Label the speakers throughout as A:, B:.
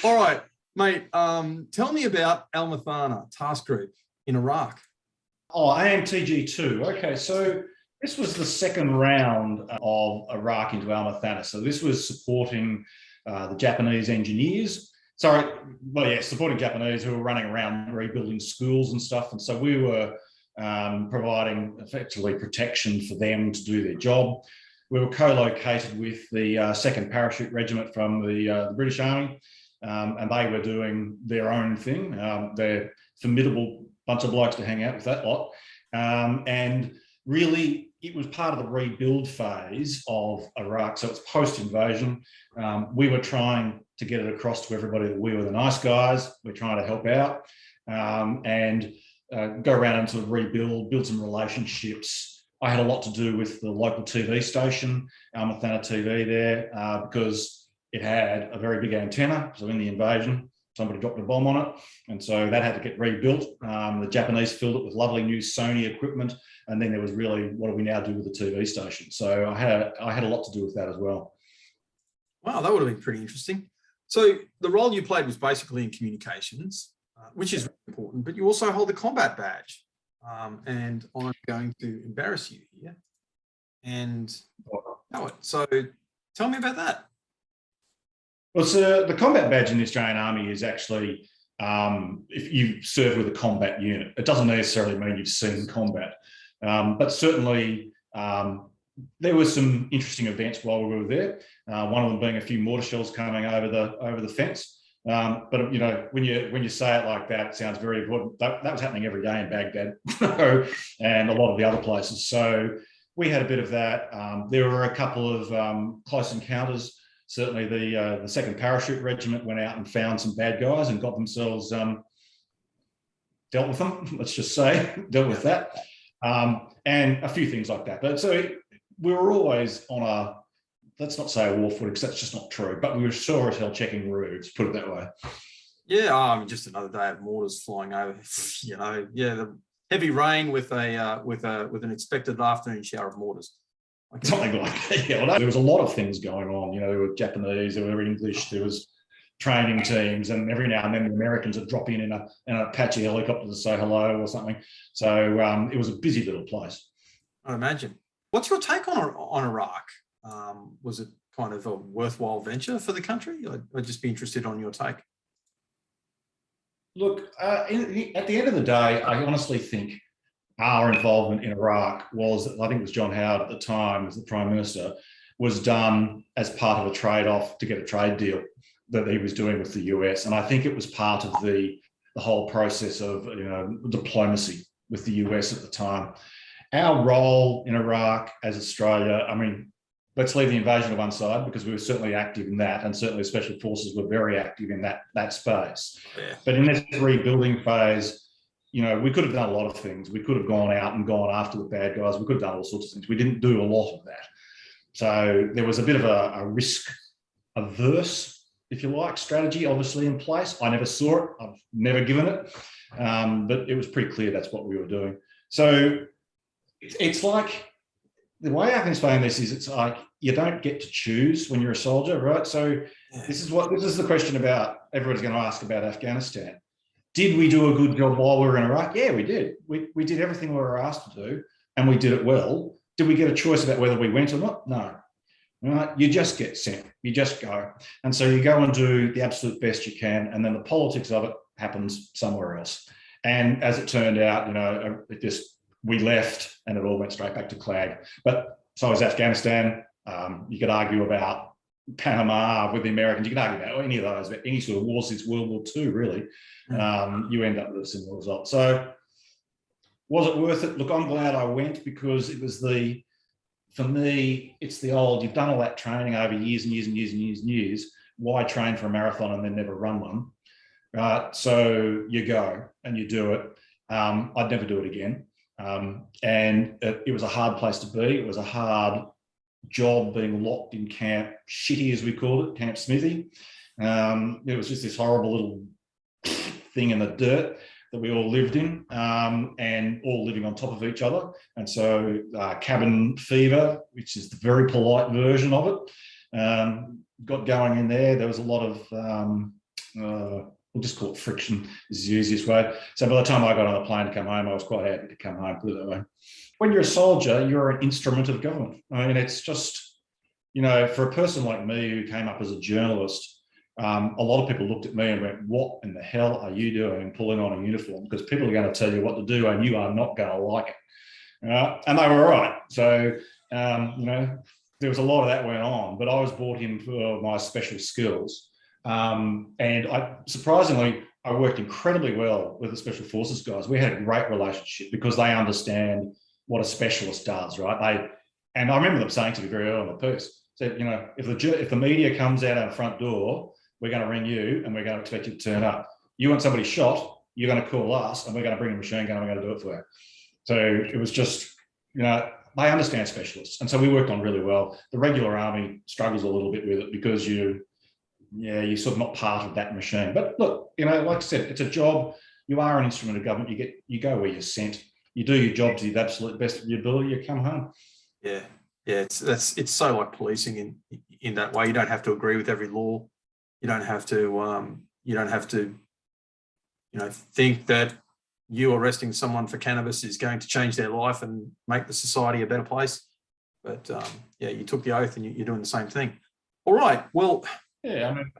A: All right, mate. Tell me about Al Mathana Task Group in Iraq.
B: Oh, AMTG2. Okay, so this was the second round of Iraq into Al Mathana. So this was supporting the Japanese engineers. Supporting Japanese who were running around rebuilding schools and stuff. And so we were providing effectively protection for them to do their job. We were co-located with the 2nd Parachute Regiment from the British Army, and they were doing their own thing. They're a formidable bunch of blokes to hang out with, that lot. And really, it was part of the rebuild phase of Iraq. So it's post-invasion. We were trying to get it across to everybody that we were the nice guys. We're trying to help out and go around and sort of rebuild, build some relationships. I had a lot to do with the local TV station, Al Mathana TV there, because it had a very big antenna. So in the invasion, somebody dropped a bomb on it. And so that had to get rebuilt. The Japanese filled it with lovely new Sony equipment. And then there was really, what do we now do with the TV station? So I had a lot to do with that as well.
A: Wow, that would have been pretty interesting. So the role you played was basically in communications, which is important, but you also hold the combat badge. And I'm going to embarrass you here and know it. So tell me about that.
B: Well, so the combat badge in the Australian Army is actually, if you serve with a combat unit, it doesn't necessarily mean you've seen combat, but certainly there were some interesting events while we were there. One of them being a few mortar shells coming over the fence. But you know, when you say it like that, it sounds very important. That was happening every day in Baghdad and a lot of the other places. So we had a bit of that. There were a couple of close encounters. Certainly the 2nd Parachute Regiment went out and found some bad guys and got themselves dealt with them. Let's just say dealt with that, and a few things like that. But so we were always on a, let's not say a war footing, because that's just not true, but we were sure as hell checking routes, put it that way.
A: Yeah, I mean, just another day of mortars flying over. You know, yeah, the heavy rain with an expected afternoon shower of mortars.
B: Something like that. Yeah, well, there was a lot of things going on. You know, there were Japanese, there were English, there was training teams, and every now and then the Americans would drop in a Apache helicopter to say hello or something. So it was a busy little place.
A: I imagine. What's your take on Iraq? Was it kind of a worthwhile venture for the country? I'd just be interested on your take.
B: Look, at the end of the day, I honestly think our involvement in Iraq was, I think it was John Howard at the time as the Prime Minister, was done as part of a trade-off to get a trade deal that he was doing with the US. And I think it was part of the whole process of, you know, diplomacy with the US at the time. Our role in Iraq as Australia, I mean, let's leave the invasion to one side, because we were certainly active in that, and certainly Special Forces were very active in that space. Yeah. But in this rebuilding phase, you know, we could have done a lot of things. We could have gone out and gone after the bad guys. We could have done all sorts of things. We didn't do a lot of that. So there was a bit of a risk-averse, if you like, strategy obviously in place. I never saw it. I've never given it. But it was pretty clear that's what we were doing. So it's like, the way I can explain this is, it's like you don't get to choose when you're a soldier, right? So this is the question about everybody's going to ask about Afghanistan. Did we do a good job while we were in Iraq? Yeah, we did. We did everything we were asked to do, and we did it well. Did we get a choice about whether we went or not? No. Right? You just get sent. You just go. And so you go and do the absolute best you can, and then the politics of it happens somewhere else. And as it turned out, you know, we left and it all went straight back to Clag. But so was Afghanistan. You could argue about Panama with the Americans. You could argue about any of those, but any sort of war since World War II, really. You end up with a similar result. So was it worth it? Look, I'm glad I went, because it was for me, it's the old, you've done all that training over years and years and years and years and years. Why train for a marathon and then never run one? Right? So you go and you do it. I'd never do it again. And it was a hard place to be. It was a hard job being locked in Camp Shitty, as we called it, Camp Smithy. It was just this horrible little thing in the dirt that we all lived in, and all living on top of each other. And so cabin fever, which is the very polite version of it, got going in there. There was a lot of we'll just call it friction is the easiest way. So by the time I got on the plane to come home, I was quite happy to come home, put it that way. When you're a soldier, you're an instrument of government. I mean, it's just, you know, for a person like me who came up as a journalist, a lot of people looked at me and went, what in the hell are you doing pulling on a uniform? Because people are going to tell you what to do and you are not going to like it. And they were right. So, you know, there was a lot of that went on, but I was brought in for my special skills. And surprisingly, I worked incredibly well with the Special Forces guys. We had a great relationship because they understand what a specialist does, right? And I remember them saying to me very early in the piece, said, you know, if the media comes out our front door, we're going to ring you and we're going to expect you to turn up. You want somebody shot, you're going to call us and we're going to bring a machine gun and we're going to do it for you. So it was just, you know, they understand specialists. And so we worked on really well. The regular army struggles a little bit with it because you're sort of not part of that machine. But look, you know, like I said, it's a job. You are an instrument of government. You go where you're sent. You do your job to the absolute best of your ability. You come home.
A: Yeah. It's so like policing in that way. You don't have to agree with every law. You don't have to. You know, think that you arresting someone for cannabis is going to change their life and make the society a better place. But yeah, you took the oath and you're doing the same thing. All right. Well.
B: Yeah, I mean,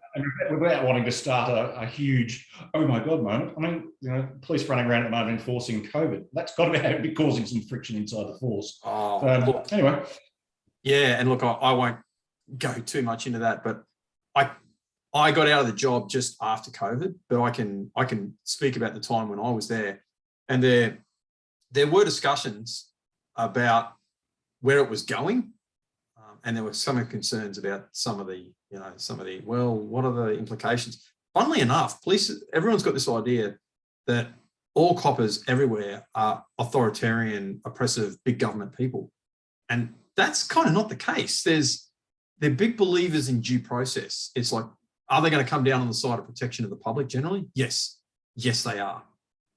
B: without wanting to start a huge, oh my God moment, I mean, you know, police running around at the moment enforcing COVID, that's got to be causing some friction inside the force.
A: Oh,
B: look, anyway.
A: Yeah, and look, I won't go too much into that, but I got out of the job just after COVID, but I can speak about the time when I was there, and there were discussions about where it was going, and there were some concerns about some of the, well, what are the implications? Funnily enough, everyone's got this idea that all coppers everywhere are authoritarian, oppressive, big government people, and that's kind of not the case. They're big believers in due process. It's like, are they going to come down on the side of protection of the public generally? Yes, they are.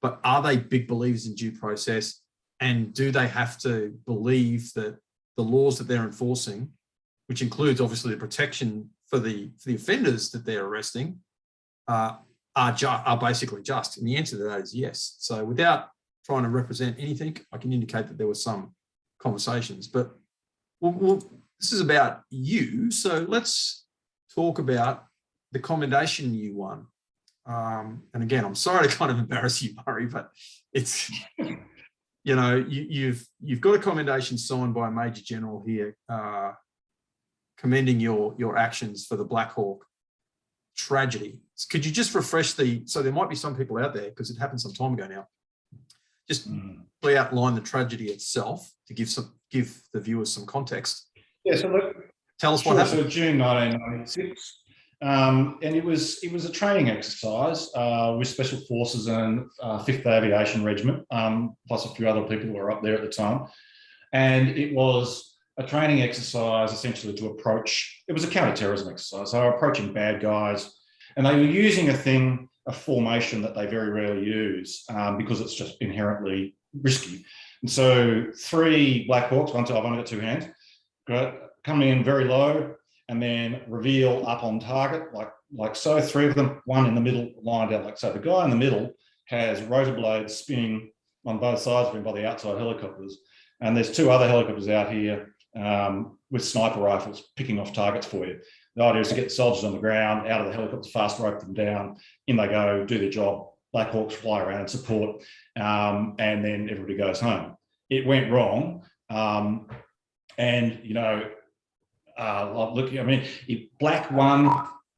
A: But are they big believers in due process? And do they have to believe that the laws that they're enforcing, which includes obviously the protection for the offenders that they're arresting, are basically just? And the answer to that is yes. So without trying to represent anything, I can indicate that there were some conversations. But well, this is about you. So let's talk about the commendation you won. And again, I'm sorry to kind of embarrass you, Murray, but it's, you know, you've got a commendation signed by a Major General here, commending your actions for the Blackhawk tragedy. Could you just refresh so there might be some people out there, because it happened some time ago now, just outline the tragedy itself to give the viewers some context.
B: Yeah, so look,
A: tell us what happened.
B: So June 1996. And it was a training exercise with Special Forces and 5th Aviation Regiment, plus a few other people who were up there at the time. And it was a training exercise essentially to approach, it was a counter-terrorism exercise. So they were approaching bad guys, and they were using a formation that they very rarely use because it's just inherently risky. And so 3 Blackhawks, I've only got 2 hands, come in very low, and then reveal up on target, like so. 3 of them, 1 in the middle, lined out like so. The guy in the middle has rotor blades spinning on both sides of him by the outside helicopters. And there's 2 other helicopters out here with sniper rifles picking off targets for you. The idea is to get the soldiers on the ground, out of the helicopters, fast rope them down, in they go, do their job. Blackhawks fly around and support, and then everybody goes home. It went wrong. And, you know, look, I mean, if Black 1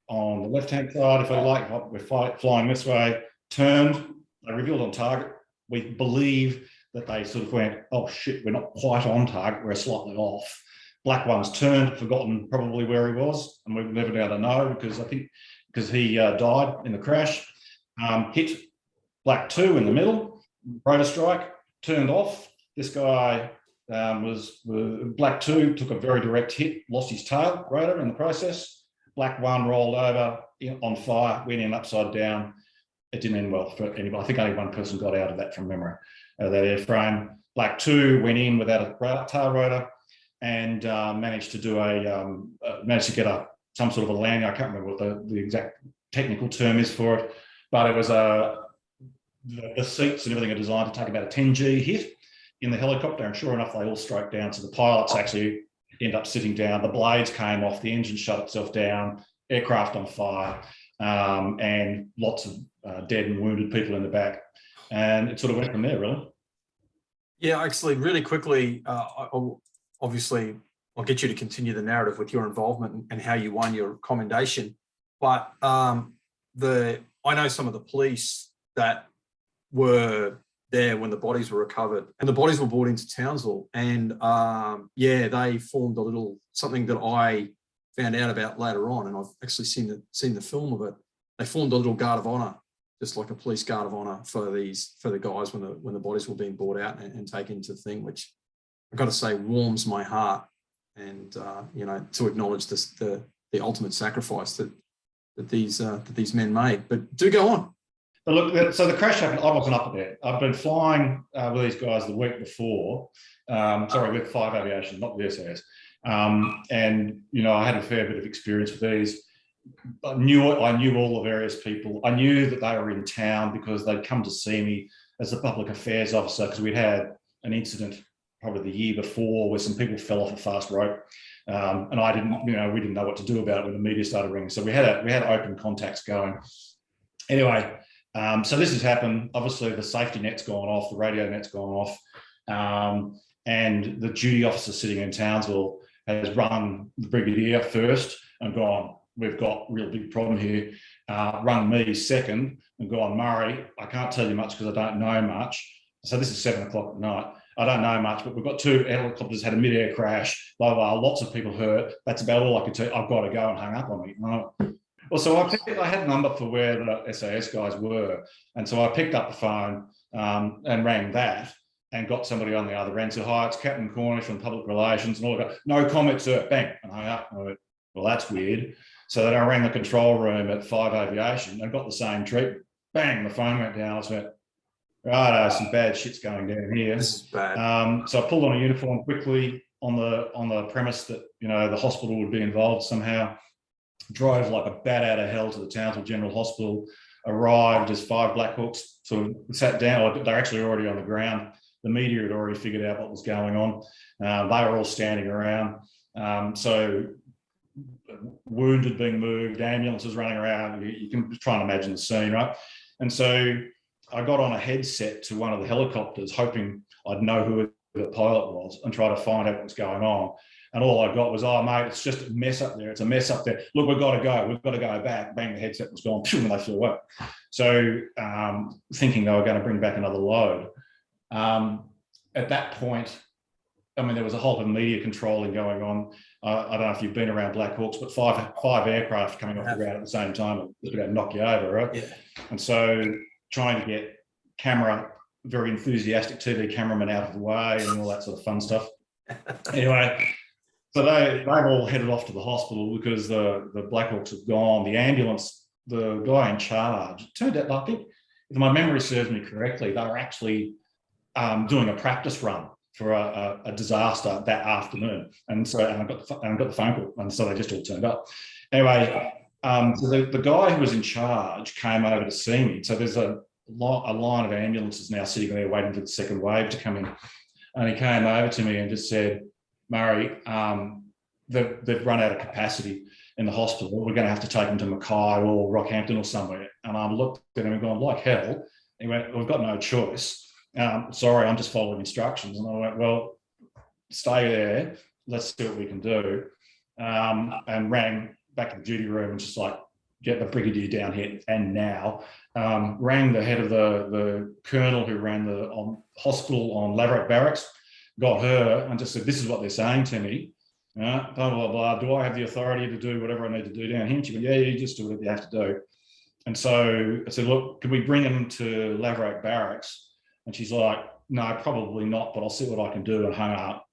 B: on the left-hand side, if I like, we're flying this way, turned, they revealed on target. We believe that they sort of went, oh shit, we're not quite on target, we're slightly off. Black 1's turned, forgotten probably where he was, and we've never been able to know because he died in the crash. Hit Black 2 in the middle, rotor strike, turned off. This guy Black 2 took a very direct hit, lost his tail rotor in the process. Black 1 rolled over on fire, went in upside down. It didn't end well for anybody. I think only 1 person got out of that from memory, out of that airframe. Black 2 went in without a tail rotor and managed to get some sort of a landing. I can't remember what the exact technical term is for it, but it was the seats and everything are designed to take about a 10G hit in the helicopter, and sure enough, they all straight down. So the pilots actually end up sitting down. The blades came off, the engine shut itself down, aircraft on fire, and lots of dead and wounded people in the back. And it sort of went from there, really.
A: Yeah, actually, really quickly, obviously, I'll get you to continue the narrative with your involvement and how you won your commendation. But I know some of the police that were there when the bodies were recovered, and the bodies were brought into Townsville. And yeah, they formed a little something that I found out about later on, and I've actually seen the film of it. They formed a little guard of honor, just like a police guard of honor for the guys when the bodies were being brought out and taken to the thing, which I've got to say warms my heart. And you know, to acknowledge the ultimate sacrifice that these men made. But do go on.
B: But look, so the crash happened. I wasn't up there. I've been flying with these guys the week before. Sorry, with 5 Aviation, not the SAS. And you know, I had a fair bit of experience with these. I knew all the various people. I knew that they were in town because they'd come to see me as a public affairs officer, because we'd had an incident probably the year before where some people fell off a fast rope, and we didn't know what to do about it when the media started ringing. So we had open contacts going. Anyway, so this has happened. Obviously, the safety net's gone off, the radio net's gone off, and the duty officer sitting in Townsville has rung the brigadier first and gone, "We've got a real big problem here." Rung me second and gone, "Murray, I can't tell you much because I don't know much." So this is 7 o'clock at night. "I don't know much, but we've got 2 helicopters had a mid-air crash, blah, blah, lots of people hurt. That's about all I could tell you. I've got to go," and hung up on me. Well, so I had a number for where the SAS guys were. And so I picked up the phone and rang that and got somebody on the other end. So, "Hi, it's Captain Cornish from Public Relations." And all that. "No comment, sir." Bang, and hung up. And I went, "Well, that's weird." So then I rang the control room at 5 Aviation and got the same treatment. Bang, the phone went down. I went, "Right, some bad shit's going down here."
A: This is bad.
B: So I pulled on a uniform quickly on the premise that, you know, the hospital would be involved somehow. Drove like a bat out of hell to the Townsville General Hospital. Arrived as 5 Blackhawks sort of sat down. They're actually already on the ground. The media had already figured out what was going on. They were all standing around. So wounded being moved, ambulances running around. You can try and imagine the scene, right? And so I got on a headset to one of the helicopters, hoping I'd know who the pilot was and try to find out what was going on. And all I got was, "Oh, mate, it's just a mess up there. It's a mess up there. Look, we've got to go. We've got to go back." Bang, the headset was gone. And they flew away. So thinking they were going to bring back another load. At that point, I mean, there was a whole lot of media controlling going on. I don't know if you've been around Blackhawks, but five aircraft coming off the ground at the same time, it's going to knock you over, right?
A: Yeah.
B: And so trying to get very enthusiastic TV cameraman out of the way and all that sort of fun stuff. Anyway, so they've all headed off to the hospital because the Blackhawks have gone. The ambulance, the guy in charge, it turned out, I think, if my memory serves me correctly, they were actually doing a practice run for a disaster that afternoon. And so I got the phone call, and so they just all turned up. Anyway, so the guy who was in charge came over to see me. So there's a line of ambulances now sitting there waiting for the second wave to come in. And he came over to me and just said, "Murray, they've run out of capacity in the hospital. We're going to have to take them to Mackay or Rockhampton or somewhere." And I looked at him and gone, "Like hell." He went, "We've got no choice. Sorry, I'm just following instructions." And I went, "Well, stay there. Let's see what we can do." And rang back to the duty room and just like, "Get the brigadier down here and now." Rang the head of the colonel who ran the hospital on Laverack Barracks, got her and just said, "This is what they're saying to me. Blah, blah, blah. Do I have the authority to do whatever I need to do down here?" And she went, "Yeah, you just do whatever you have to do." And so I said, "Look, can we bring them to Laverack Barracks?" And she's like, "No, probably not, but I'll see what I can do," and hung up.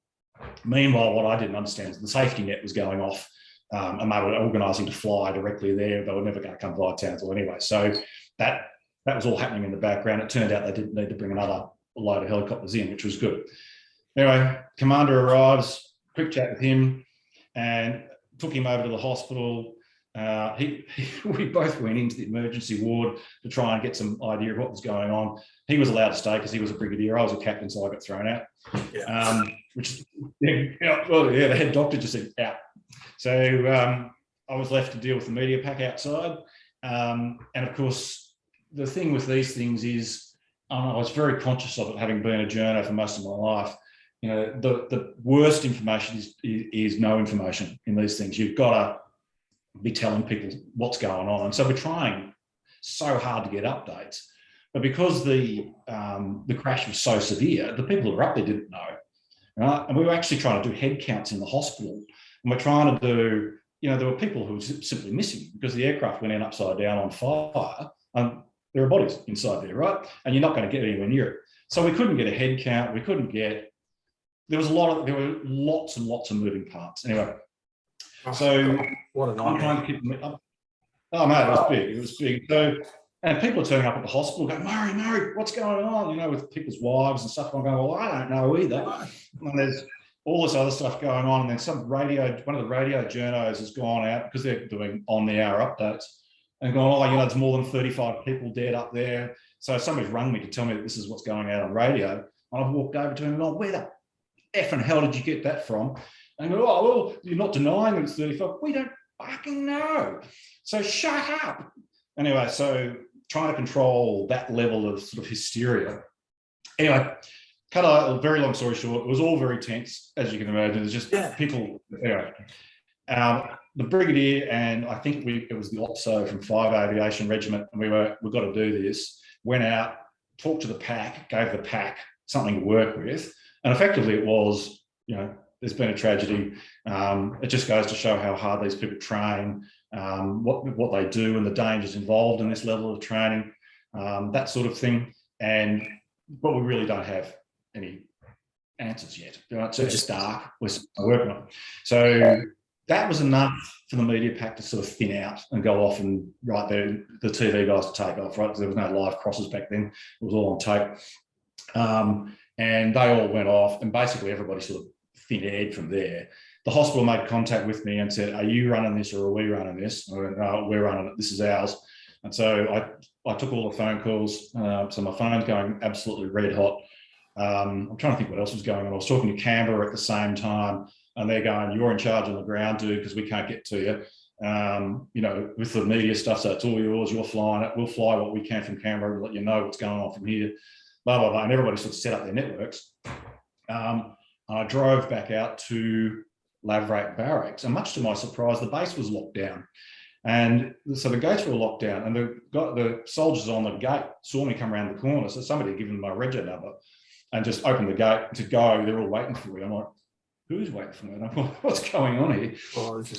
B: Meanwhile, what I didn't understand is the safety net was going off, and they were organising to fly directly there. They were never going to come via Townsville anyway. So that was all happening in the background. It turned out they didn't need to bring another load of helicopters in, which was good. Anyway, commander arrives, quick chat with him, and took him over to the hospital. We both went into the emergency ward to try and get some idea of what was going on. He was allowed to stay because he was a brigadier. I was a captain, so I got thrown out.
A: Yeah.
B: The head doctor just said out. So I was left to deal with the media pack outside. And of course, the thing with these things is, I was very conscious of it, having been a journo for most of my life. You know, the worst information is no information in these things. You've got to be telling people what's going on. And so we're trying so hard to get updates. But because the crash was so severe, the people who were up there didn't know. Right? And we were actually trying to do head counts in the hospital. And we're trying to do, there were people who were simply missing because the aircraft went in upside down on fire. There are bodies inside there, right? And you're not going to get anywhere near it. So we couldn't get a head count. We couldn't get, there were lots and lots of moving parts. Anyway, so
A: what a nightmare.
B: Oh, mate, it was big. It was big. So, and people are turning up at the hospital going, Murray, what's going on? With people's wives and stuff. I'm going, well, I don't know either. And there's all this other stuff going on. And then one of the radio journos has gone out because they're doing on-the-hour updates and gone, there's more than 35 people dead up there. So somebody's rung me to tell me that this is what's going out on radio. And I've walked over to him and gone, where the effing hell did you get that from? And go, oh, well, you're not denying that it's 35. We don't fucking know. So shut up. Anyway, so trying to control that level of sort of hysteria. Anyway, cut a very long story short, it was all very tense, as you can imagine. There's just people. Anyway, the brigadier and I think it was the OPSO from 5 Aviation Regiment, and we've got to do this. Went out, talked to the pack, gave the pack something to work with, and effectively it was, there's been a tragedy. It just goes to show how hard these people train, what they do and the dangers involved in this level of training, that sort of thing. But we really don't have any answers yet. Right? So it's just dark. We're working on it. So that was enough for the media pack to sort of thin out and go off and the TV guys to take off, right? Because there was no live crosses back then. It was all on tape. And they all went off, and basically everybody sort of thin aired from there. The hospital made contact with me and said, are you running this or are we running this? I went, no, we're running it. This is ours. And so I took all the phone calls. So my phone's going absolutely red hot. I'm trying to think what else was going on. I was talking to Canberra at the same time, and they're going, you're in charge on the ground, dude, because we can't get to you. With the media stuff, so it's all yours. You're flying it. We'll fly what we can from Canberra and let you know what's going on from here. Blah, blah, blah. And everybody sort of set up their networks. I drove back out to Lavrate Barracks, and much to my surprise, the base was locked down. And so the gates were locked down, and the soldiers on the gate saw me come around the corner. So somebody had given them my rego number and just opened the gate to go. They're all waiting for me. I'm like, who's waiting for me? And I'm like, what's going on here?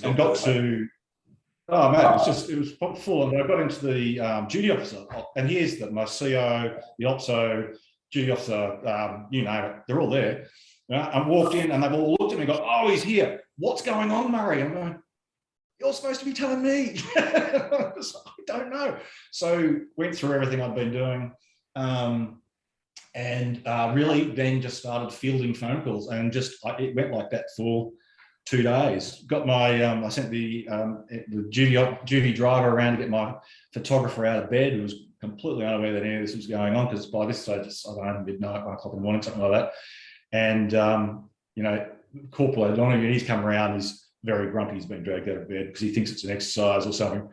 B: And got to, oh man, it was full. And I got into the duty officer, and here's my CO, the OPSO, duty officer, you name it, they're all there. I walked in and they've all looked at me and go, oh, he's here. What's going on, Murray? I'm going, you're supposed to be telling me. I don't know. So went through everything I'd been doing, and really then just started fielding phone calls, and it went like that for 2 days. Got my, I sent the duty driver around to get my photographer out of bed, who was completely unaware that any of this was going on, because by this stage, I don't know, midnight, 1 o'clock in the morning, something like that. And, Corporal O'Donoghue, he's come around, he's very grumpy, he's been dragged out of bed because he thinks it's an exercise or something.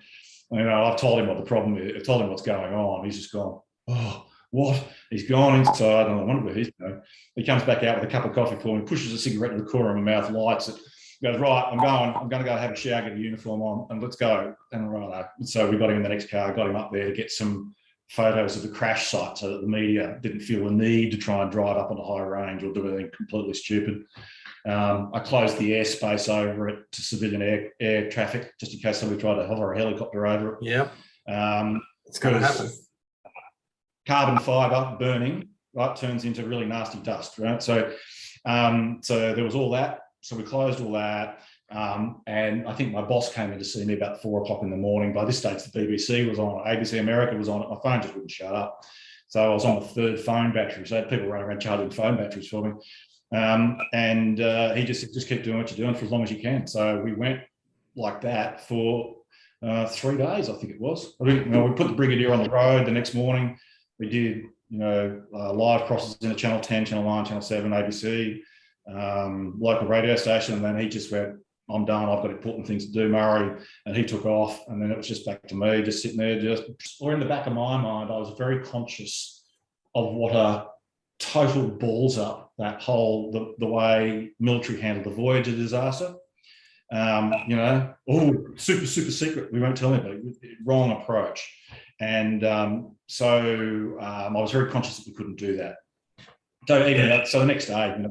B: I've told him what the problem is, I told him what's going on. He's just gone, oh, what? He's gone inside, and I wonder where he's going. He comes back out with a cup of coffee for me, pushes a cigarette in the corner of my mouth, lights it, goes, right, I'm going to go have a shower, get a uniform on, and let's go. And right, so we got him in the next car, got him up there to get some photos of the crash site so that the media didn't feel the need to try and drive up on a high range or do anything completely stupid. I closed the airspace over it to civilian air traffic, just in case somebody tried to hover a helicopter over it.
A: Yeah. It's going to happen.
B: Carbon fibre burning, right, turns into really nasty dust, right? So there was all that. So we closed all that. And I think my boss came in to see me about 4 o'clock in the morning. By this stage, the BBC was on, ABC America was on it. My phone just wouldn't shut up. So I was on the 3rd phone battery. So I had people running around charging phone batteries for me. He just said, just keep doing what you're doing for as long as you can. So we went like that for 3 days, I think it was. I think, we put the Brigadier on the road the next morning. We did, live crosses into Channel 10, Channel 9, Channel 7, ABC, local radio station. And then he just went, I'm done. I've got important things to do, Murray. And he took off. And then it was just back to me, just sitting there, or in the back of my mind, I was very conscious of what a total balls up that whole, the way military handled the Voyager disaster. Super secret. We won't tell anybody. Wrong approach. And so I was very conscious that we couldn't do that. So the next day,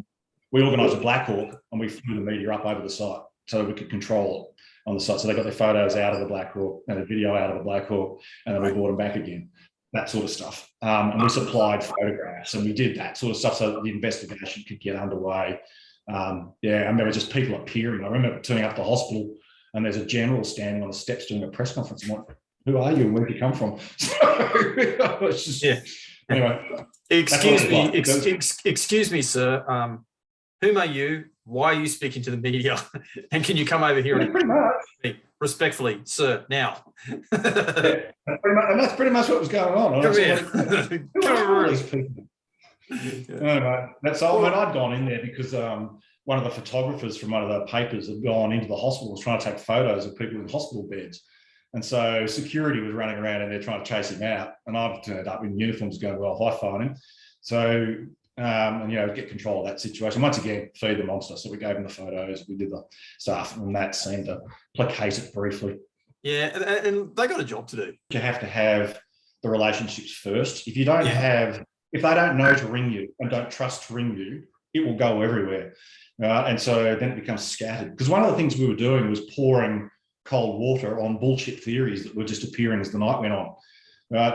B: we organised a Blackhawk and we flew the media up over the site so we could control it on the site. So they got their photos out of the Blackhawk and a video out of the Blackhawk, and then we brought them back again. That sort of stuff. And we supplied photographs, and we did that sort of stuff so that the investigation could get underway. And there were just people appearing. I remember turning up to the hospital and there's a general standing on the steps doing a press conference. I'm like, who are you and where did you come from? It's just, anyway.
A: Excuse me, sir. Whom are you? Why are you speaking to the media? And can you come over here and
B: pretty much.
A: Respectfully, sir, now.
B: And that's pretty much what was going on.
A: Come here.
B: Anyway, that's all. I'd gone in there because one of the photographers from one of the papers had gone into the hospital, was trying to take photos of people in hospital beds. And so security was running around in there trying to chase him out. And I've turned up in uniforms going, well, high-fiving him. So, get control of that situation. Once again, feed the monster. So we gave him the photos, we did the stuff, and that seemed to placate it briefly.
A: Yeah, and they got a job to do.
B: You have to have the relationships first. If you don't have, if they don't know to ring you and don't trust to ring you, it will go everywhere. And so then it becomes scattered. Because one of the things we were doing was pouring cold water on bullshit theories that were just appearing as the night went on.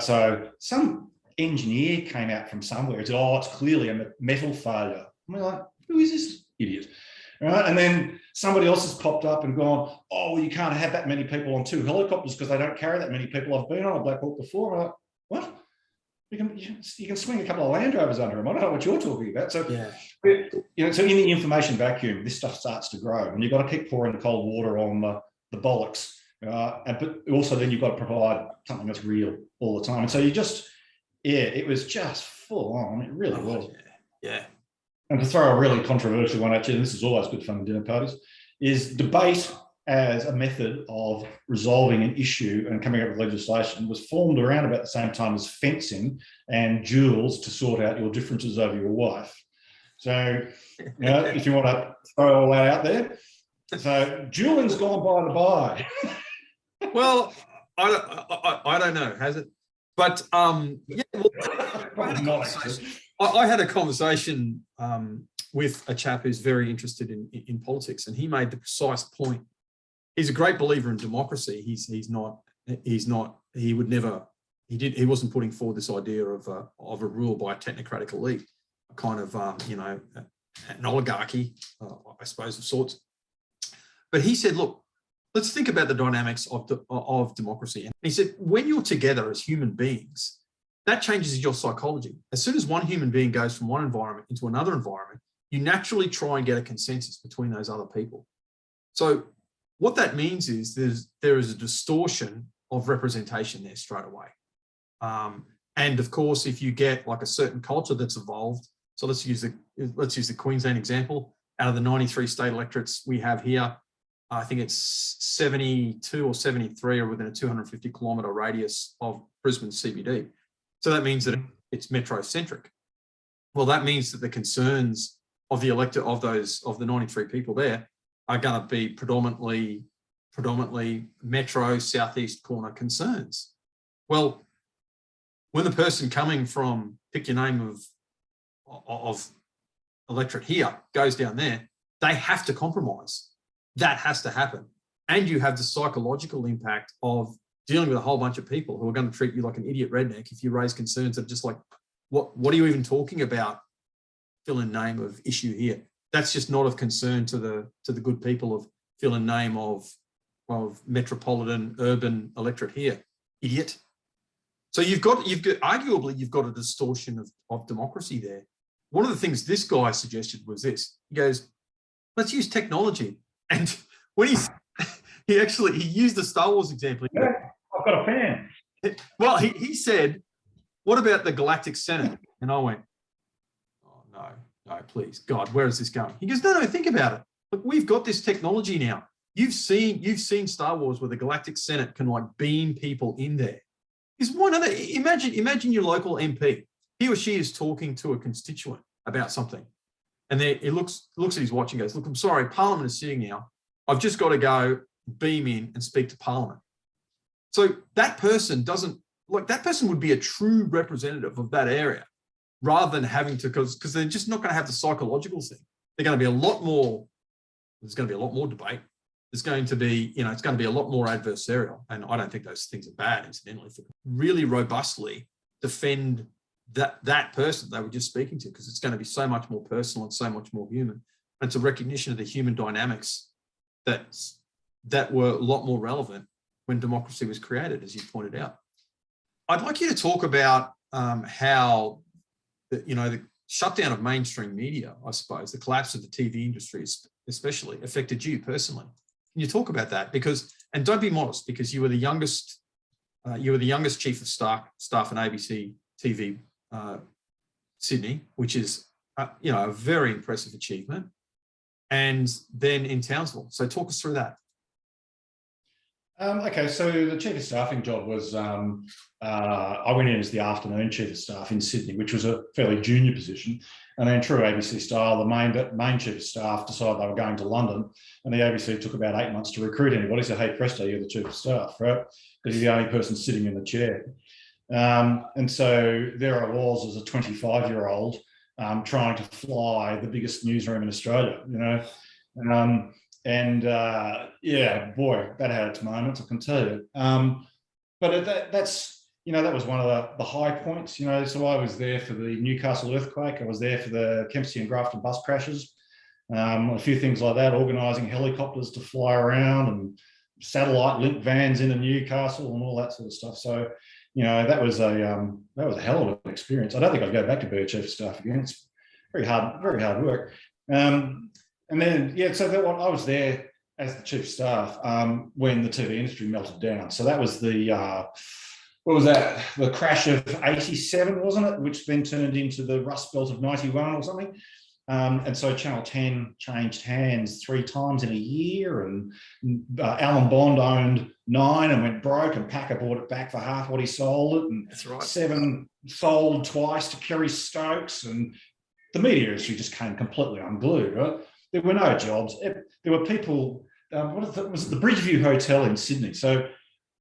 B: So some engineer came out from somewhere and said, it's clearly a metal failure. And we're like, who is this idiot? Right? And then somebody else has popped up and gone, you can't have that many people on 2 helicopters because they don't carry that many people. I've been on a Black Hawk before. I'm like, what? You can swing a couple of Land Rovers under them. I don't know what you're talking about. So, so in the information vacuum, this stuff starts to grow, and you've got to keep pouring the cold water on the bollocks. But also then you've got to provide something that's real all the time. And so you just, it was just full on. It really was.
A: Yeah.
B: And to throw a really controversial one at you, and this is always good fun in dinner parties, is debate as a method of resolving an issue and coming up with legislation was formed around about the same time as fencing and duels to sort out your differences over your wife. So, if you want to throw all that out there. So dueling's gone by the by.
A: Well, I don't know, has it? But I had a conversation with a chap who's very interested in politics, and he made the precise point. He's a great believer in democracy. He wasn't putting forward this idea of a rule by a technocratic elite, a kind of an oligarchy, I suppose, of sorts. But he said, look, let's think about the dynamics of democracy. And he said, when you're together as human beings, that changes your psychology. As soon as one human being goes from one environment into another environment, you naturally try and get a consensus between those other people. So what that means is there is a distortion of representation there straight away. And of course, if you get like a certain culture that's evolved, so let's use the Queensland example. Out of the 93 state electorates we have here, I think it's 72 or 73 are within a 250 kilometre radius of Brisbane CBD. So that means that it's metrocentric. Well, that means that the concerns of the electorate of the 93 people there are going to be predominantly metro southeast corner concerns. Well, when the person coming from, pick your name of electorate here, goes down there, they have to compromise. That has to happen. And you have the psychological impact of dealing with a whole bunch of people who are going to treat you like an idiot redneck if you raise concerns of just like, what are you even talking about? Fill in name of issue here. That's just not of concern to the good people of fill in name of metropolitan urban electorate here, idiot. So you've got arguably you've got a distortion of democracy there. One of the things this guy suggested was this. He goes, let's use technology. And when he used the Star Wars example.
B: Yeah, I've got a fan.
A: Well, he said, what about the Galactic Senate? And I went, oh, no, please, God, where is this going? He goes, no, think about it. Look, we've got this technology now. You've seen Star Wars where the Galactic Senate can like beam people in there. Because why not? Imagine your local MP. He or she is talking to a constituent about something. And then he looks at his watch and goes, look, I'm sorry, Parliament is sitting now. I've just got to go beam in and speak to Parliament. So that person would be a true representative of that area rather than having to, because they're just not going to have the psychological thing. They're going to be there's going to be a lot more debate. There's going to be, it's going to be a lot more adversarial. And I don't think those things are bad, incidentally, if really robustly defend that person they were just speaking to, because it's going to be so much more personal and so much more human. And it's a recognition of the human dynamics that were a lot more relevant when democracy was created, as you pointed out. I'd like you to talk about how the shutdown of mainstream media, I suppose, the collapse of the TV industry especially affected you personally. Can you talk about that? And don't be modest, because you were the youngest chief of staff in ABC TV Sydney, which is a very impressive achievement, and then in Townsville. So talk us through that.
B: Okay, so the chief of staffing job was, I went in as the afternoon chief of staff in Sydney, which was a fairly junior position. And then true ABC style, the main chief of staff decided they were going to London, and the ABC took about 8 months to recruit anybody. So, hey, presto, you're the chief of staff, right? Because you're the only person sitting in the chair. And so there I was as a 25-year-old trying to fly the biggest newsroom in Australia, yeah, boy, that had its moments, I can tell you. But that was one of the high points, So I was there for the Newcastle earthquake. I was there for the Kempsey and Grafton bus crashes, a few things like that, organising helicopters to fly around and satellite link vans into Newcastle and all that sort of stuff. So, that was a hell of an experience. I don't think I'd go back to be a chief of staff again. It's very hard work. And then, I was there as the chief of staff when the TV industry melted down. So that was the, the crash of 87, wasn't it? Which then turned into the Rust Belt of 91 or something. And so Channel 10 changed hands 3 times in a year, and Alan Bond owned 9 and went broke, and Packer bought it back for half what he sold it, and
A: that's right. 7
B: sold twice to Kerry Stokes, and the media industry just came completely unglued, right? There were no jobs. There were people, was it the Bridgeview Hotel in Sydney? So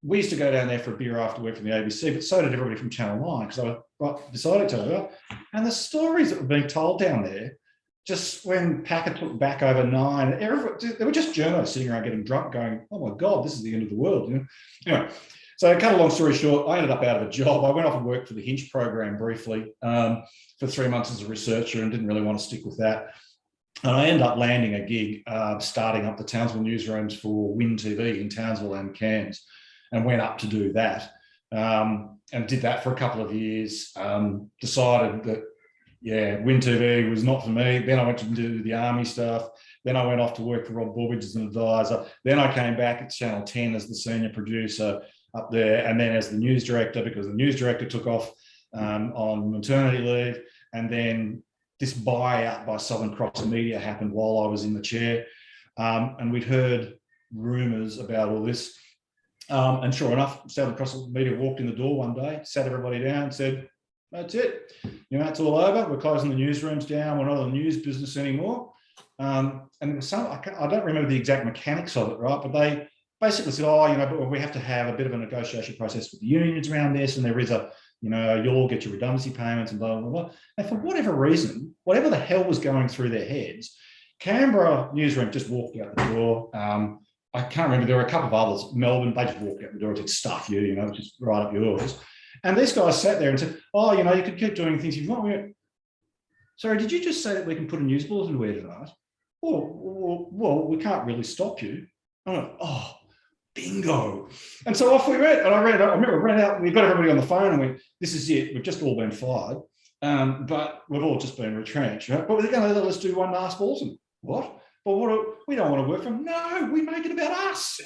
B: we used to go down there for a beer after work from the ABC, but so did everybody from Channel 9, because I was decided to tell you. And the stories that were being told down there, just when Packer took back over 9, there were just journalists sitting around getting drunk going, oh my God, this is the end of the world. Anyway, so cut a long story short, I ended up out of a job. I went off and worked for the Hinch program briefly for 3 months as a researcher, and didn't really want to stick with that. And I ended up landing a gig starting up the Townsville newsrooms for Win TV in Townsville and Cairns, and went up to do that, and did that for a couple of years. Decided that, Win TV was not for me. Then I went to do the army stuff. Then I went off to work for Rob Burbidge as an advisor. Then I came back at Channel 10 as the senior producer up there, and then as the news director, because the news director took off on maternity leave. And then this buyout by Southern Cross Media happened while I was in the chair. And we'd heard rumours about all this. And sure enough, Southern Cross Media walked in the door one day, sat everybody down and said, that's it. It's all over. We're closing the newsrooms down. We're not in the news business anymore. And it was I don't remember the exact mechanics of it, right? But they basically said, but we have to have a bit of a negotiation process with the unions around this. And there is you'll all get your redundancy payments and blah, blah, blah. And for whatever reason, whatever the hell was going through their heads, Canberra newsroom just walked out the door. I can't remember. There were a couple of others. Melbourne, they just walked out the door and said, stuff you, just right up yours. And these guys sat there and said, you could keep doing things if you want. Sorry, did you just say that we can put a news bulletin away tonight? Well, we can't really stop you. I went, bingo. And so off we went. And I remember I ran out, and we got everybody on the phone and went, this is it. We've just all been fired. But we've all just been retrenched. Right? But they're going to let us do one last bulletin. What? but we don't want to work from. No, we make it about us.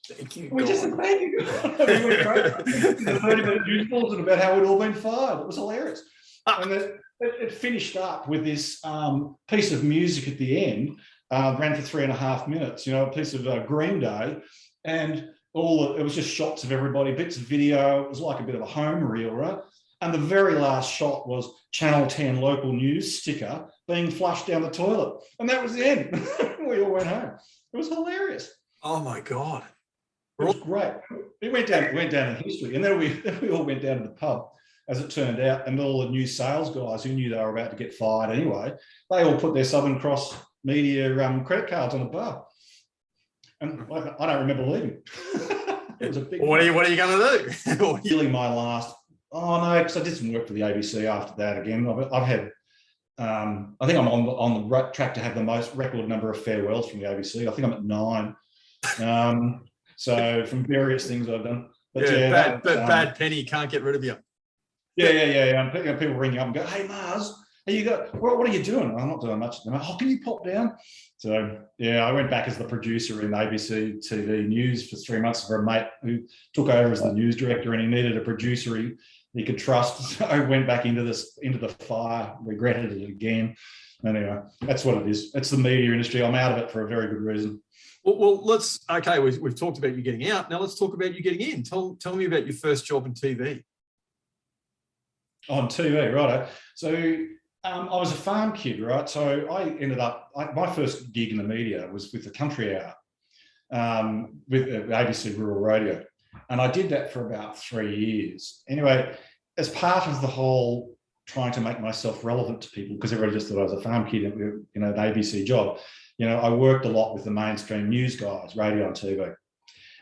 A: Thank you.
B: We just said, thank you. We went crazy. The 30-minute news bulletin about how we'd all been fired. It was hilarious. And it finished up with this piece of music at the end, ran for 3.5 minutes, a piece of Green Day, and it was just shots of everybody, bits of video. It was like a bit of a home reel, right? And the very last shot was Channel 10 local news sticker being flushed down the toilet. And that was the end. We all went home. It was hilarious.
A: Oh my God.
B: It was great. It went down in history. And then we all went down to the pub, as it turned out, and all the new sales guys who knew they were about to get fired anyway, they all put their Southern Cross Media credit cards on the bar. And I don't remember leaving. It was a big.
A: What are you going to do?
B: Really, my last. Oh no, because I did some work for the ABC after that. Again, I've had. I think I'm on the right track to have the most record number of farewells from the ABC. I think I'm at 9. So from various things I've done. But
A: bad penny can't get rid of you.
B: Yeah. People ring you up and go, "Hey Mars, what are you doing?" I'm not doing much. Oh, can you pop down? So yeah, I went back as the producer in ABC TV News for 3 months for a mate who took over as the news director, and he needed a producer he could trust. So I went back into the fire, regretted it again. Anyway, that's what it is. It's the media industry. I'm out of it for a very good reason.
A: Well, we've talked about you getting out. Now let's talk about you getting in. Tell me about your first job in TV.
B: On TV, right? So I was a farm kid, right? So I ended up, my first gig in the media was with the Country Hour, with ABC Rural Radio. And I did that for about 3 years. Anyway, as part of the whole trying to make myself relevant to people, because everybody just thought I was a farm kid, an ABC job, I worked a lot with the mainstream news guys, radio and TV.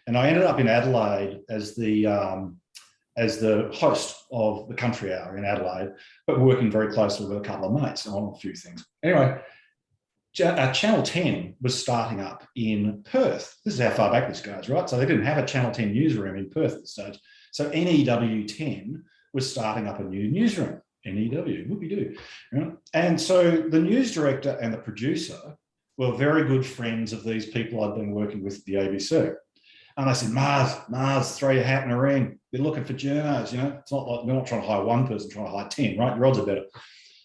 B: And I ended up in Adelaide as the host of the Country Hour in Adelaide, but working very closely with a couple of mates on a few things. Anyway, Channel 10 was starting up in Perth. This is how far back this goes, right? So they didn't have a Channel 10 newsroom in Perth at the stage. So NEW 10 was starting up a new newsroom. NEW, whoopie-doo. And so the news director and the producer were very good friends of these people I'd been working with at the ABC. And I said, Mars, throw your hat in a ring. They're looking for journos, It's not like we're not trying to hire one person, trying to hire 10, right? Your odds are better.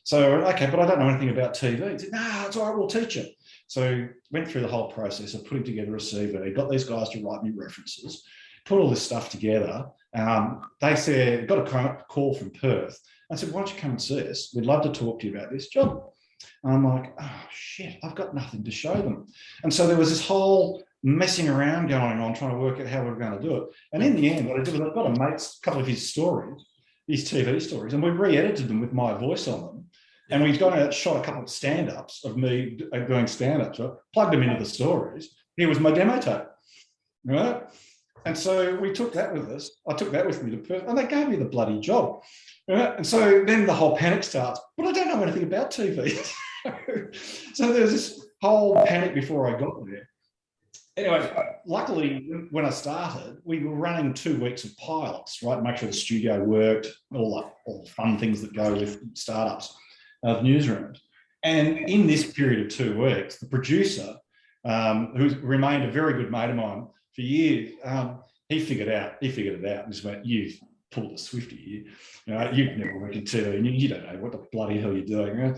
B: So, okay, but I don't know anything about TV. He said, no, it's all right, we'll teach you. So went through the whole process of putting together a CV, got these guys to write me references, put all this stuff together. They said, got a call from Perth. I said, why don't you come and see us? We'd love to talk to you about this job. And I'm like, oh, shit, I've got nothing to show them. And so there was this whole messing around going on, trying to work out how we were going to do it. And in the end, what I did was I got a mate's couple of his stories, his TV stories, and we re-edited them with my voice on them. And we've gone out, shot a couple of stand-ups of me doing stand-ups, right? Plugged them into the stories. Here was my demo tape, right? And so we took that with us. I took that with me to Perth, and they gave me the bloody job. Right? And so then the whole panic starts, but I don't know anything about TV. So there was this whole panic before I got there. Anyway, luckily, when I started, we were running 2 weeks of pilots, right? Make sure the studio worked, all the fun things that go with startups of newsrooms. And in this period of 2 weeks, the producer, who remained a very good mate of mine for years, he figured it out. And just went, you've pulled a Swifty here. You've never worked in TV, and you don't know what the bloody hell you're doing. Right?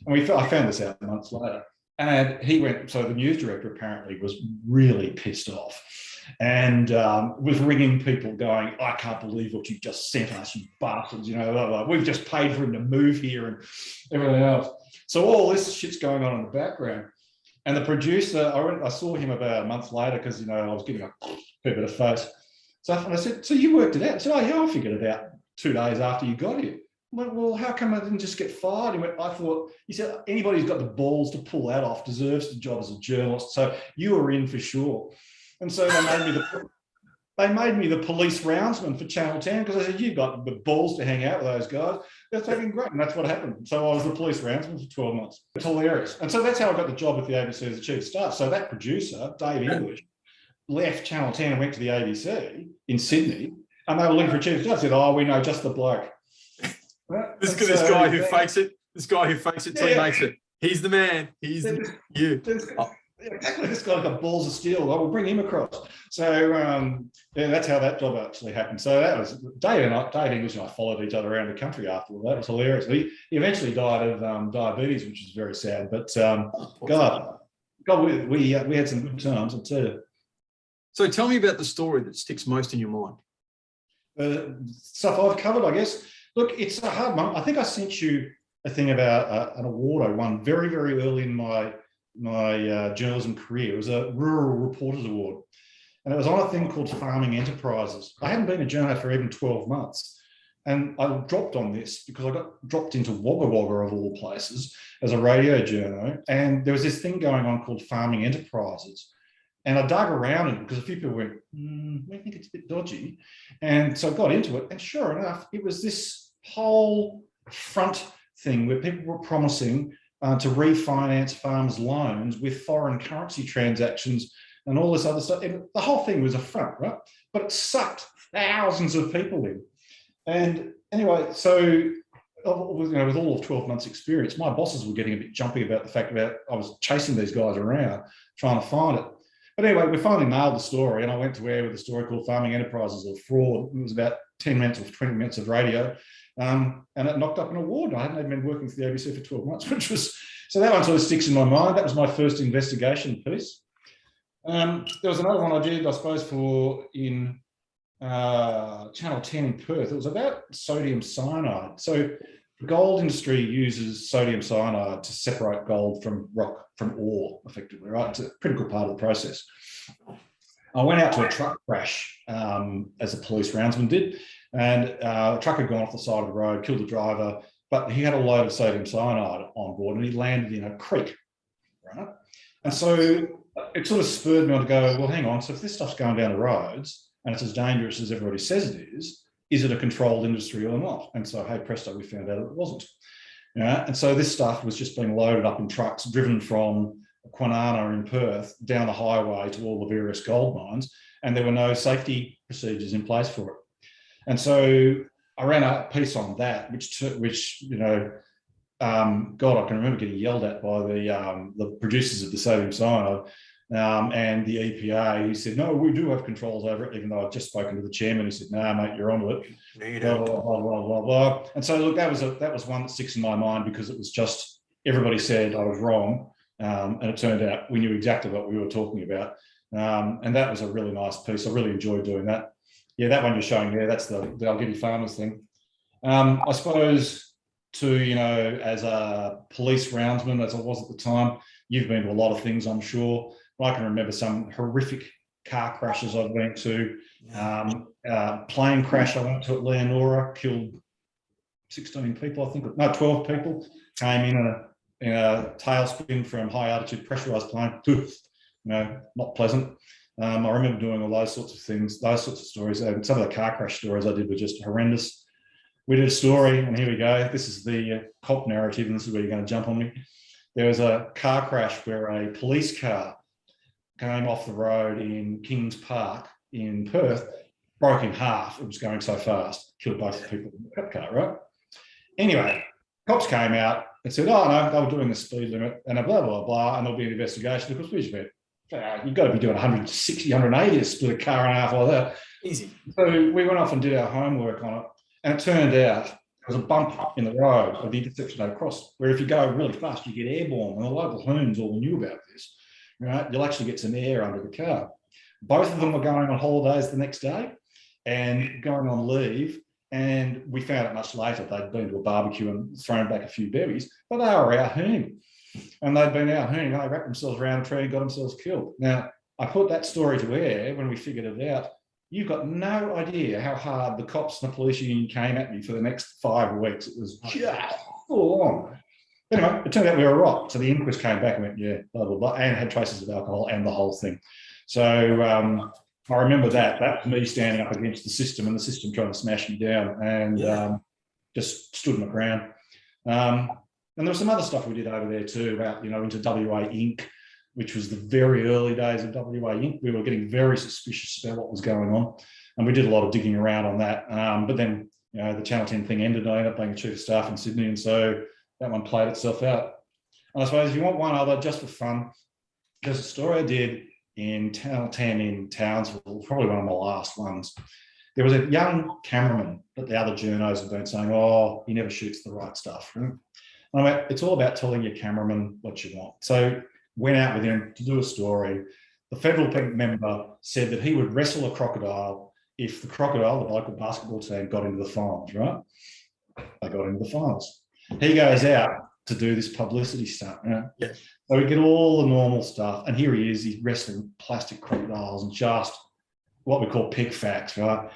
B: And I found this out months later. And he went, so the news director apparently was really pissed off and was ringing people going, I can't believe what you just sent us, you bastards, we've just paid for him to move here and everything else. So all this shit's going on in the background. And the producer, I saw him about a month later because, I was giving a fair bit of face. So I said, so you worked it out? I said, oh yeah, I figured it out 2 days after you got here. I went, well, how come I didn't just get fired? He said, anybody who's got the balls to pull that off deserves the job as a journalist. So you were in for sure. And so they made me the police roundsman for Channel 10 because I said, you've got the balls to hang out with those guys. They're fucking great. And that's what happened. So I was the police roundsman for 12 months. It's hilarious. And so that's how I got the job with the ABC as the chief of staff. So that producer, Dave English, left Channel 10 and went to the ABC in Sydney. And they were looking for a chief of staff. Said, oh, we know just the bloke.
A: This guy who fakes it till he makes it. He's the man. You.
B: Exactly, this guy's got balls of steel. I will bring him across. So yeah, that's how that job actually happened. So that was Dave English and I followed each other around the country after all. That was hilarious. He eventually died of diabetes, which is very sad. But God, we had some good times, I'll tell you.
A: So tell me about the story that sticks most in your mind.
B: Stuff I've covered, I guess. Look, it's a hard one. I think I sent you a thing about an award I won very, very early in my journalism career. It was a Rural Reporters Award. And it was on a thing called Farming Enterprises. I hadn't been a journo for even 12 months. And I dropped on this because I got dropped into Wagga Wagga of all places as a radio journo. And there was this thing going on called Farming Enterprises. And I dug around it because a few people went, I think it's a bit dodgy. And so I got into it. And sure enough, it was this whole front thing where people were promising to refinance farmers' loans with foreign currency transactions and all this other stuff. And the whole thing was a front, right? But it sucked thousands of people in. And anyway, so with all of 12 months experience, my bosses were getting a bit jumpy about the fact that I was chasing these guys around trying to find it. But anyway, we finally nailed the story, and I went to air with a story called Farming Enterprises of Fraud. It was about 10 minutes or 20 minutes of radio. And it knocked up an award. I hadn't even been working for the ABC for 12 months, which was, so that one sort of sticks in my mind. That was my first investigation piece. There was another one I did, I suppose, in Channel 10 in Perth. It was about sodium cyanide. So the gold industry uses sodium cyanide to separate gold from rock, from ore, effectively, right? It's a critical part of the process. I went out to a truck crash as a police roundsman did, and a truck had gone off the side of the road, killed the driver, but he had a load of sodium cyanide on board and he landed in a creek, right? And so it sort of spurred me on to go, well, hang on, so if this stuff's going down the roads and it's as dangerous as everybody says it is it a controlled industry or not? And so, hey, presto, we found out it wasn't. And so this stuff was just being loaded up in trucks, driven from Kwinana in Perth down the highway to all the various gold mines, and there were no safety procedures in place for it. And so I ran a piece on that, which God, I can remember getting yelled at by the producers of the sodium cyanide and the EPA. He said, no, we do have controls over it, even though I've just spoken to the chairman. He said, no, mate, you're onto it. Blah, blah, blah, blah, blah, blah. And so, look, that was one that sticks in my mind because it was just, everybody said I was wrong. And it turned out we knew exactly what we were talking about. And that was a really nice piece. I really enjoyed doing that. Yeah, that one you're showing there, that's the Algiddy Farmers thing. I suppose as a police roundsman, as I was at the time, you've been to a lot of things, I'm sure. I can remember some horrific car crashes I've been to. Plane crash I went to at Leonora, killed 16 people, I think. No, 12 people. Came in a tailspin from high altitude pressurized plane. Not pleasant. I remember doing all those sorts of things, those sorts of stories. And some of the car crash stories I did were just horrendous. We did a story, and here we go. This is the cop narrative, and this is where you're going to jump on me. There was a car crash where a police car came off the road in Kings Park in Perth, broke in half. It was going so fast, killed both the people in the cop car, right? Anyway, cops came out and said, oh, no, they were doing the speed limit and blah, blah, blah, and there'll be an investigation because we just went, you've got to be doing 160, 180 to split a car in half like that.
C: Easy.
B: So we went off and did our homework on it, and it turned out there was a bump in the road of the intersection they crossed, where if you go really fast, you get airborne, and the local hoons all knew about this. Right? You'll actually get some air under the car. Both of them were going on holidays the next day and going on leave, and we found out much later they'd been to a barbecue and thrown back a few berries, but they were out hooning. And they'd been out hooning, and they wrapped themselves around a tree and got themselves killed. Now, I put that story to air when we figured it out. You've got no idea how hard the cops and the police union came at me for the next 5 weeks. It was just full on. Anyway, it turned out we were right. So the inquest came back and went, yeah, blah, blah, blah, and had traces of alcohol and the whole thing. So I remember that. That was me standing up against the system and the system trying to smash me down, and just stood my ground. And there was some other stuff we did over there too about, into WA Inc., which was the very early days of WA Inc. We were getting very suspicious about what was going on, and we did a lot of digging around on that. But then, the Channel 10 thing ended. I ended up being a chief of staff in Sydney, and so that one played itself out. And I suppose if you want one other, just for fun, there's a story I did in Channel 10 in Townsville, probably one of my last ones. There was a young cameraman that the other journos have been saying, oh, he never shoots the right stuff. Right? And I went, it's all about telling your cameraman what you want. So went out with him to do a story. The federal member said that he would wrestle a crocodile if the crocodile, the local basketball team, got into the finals, right? They got into the finals. He goes out to do this publicity stunt. You know?
A: Yeah.
B: So we get all the normal stuff. And here he is, he's wrestling plastic crocodiles and just what we call pig facts, right?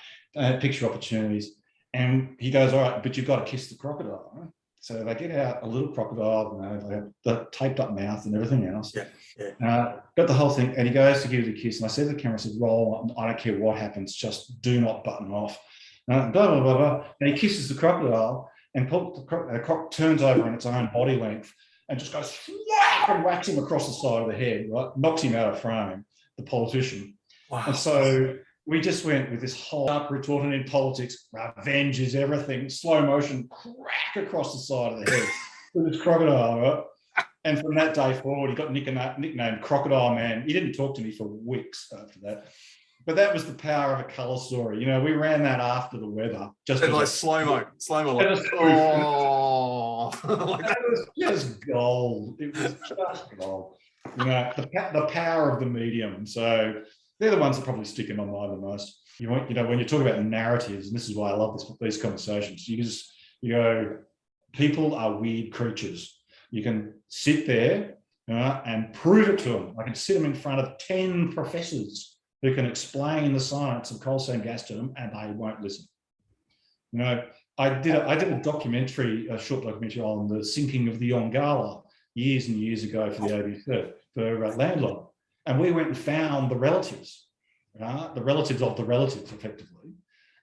B: Picture opportunities. And he goes, all right, but you've got to kiss the crocodile. Right? So they get out a little crocodile, you know, they have the taped up mouth and everything else.
A: Yeah,
B: got the whole thing. And he goes to give it a kiss. And I said to the camera, I said, roll, I don't care what happens, just do not button off. Blah, blah, blah, blah. And he kisses the crocodile and the croc turns over in its own body length and just goes and whacks him across the side of the head, right? Knocks him out of frame, the politician.
A: Wow.
B: And so we just went with this whole up retorting in politics, revenge is everything, slow motion, crack across the side of the head with this crocodile, right? And from that day forward, he got nicknamed Crocodile Man. He didn't talk to me for weeks after that. But that was the power of a colour story. You know, we ran that after the weather. Just
A: like slow-mo. Like, oh.
B: It was just gold. It was just gold. You know, the power of the medium. So they're the ones that probably stick in my mind the most. You know, when you talk about narratives, and this is why I love these conversations, you go, people are weird creatures. You can sit there and prove it to them. I can sit them in front of 10 professors who can explain the science of coal seam gas to them, and they won't listen. You know, I did a documentary, a short documentary on the sinking of the Yongala years and years ago for the ABC, for Landlord. And we went and found the relatives of the relatives, effectively,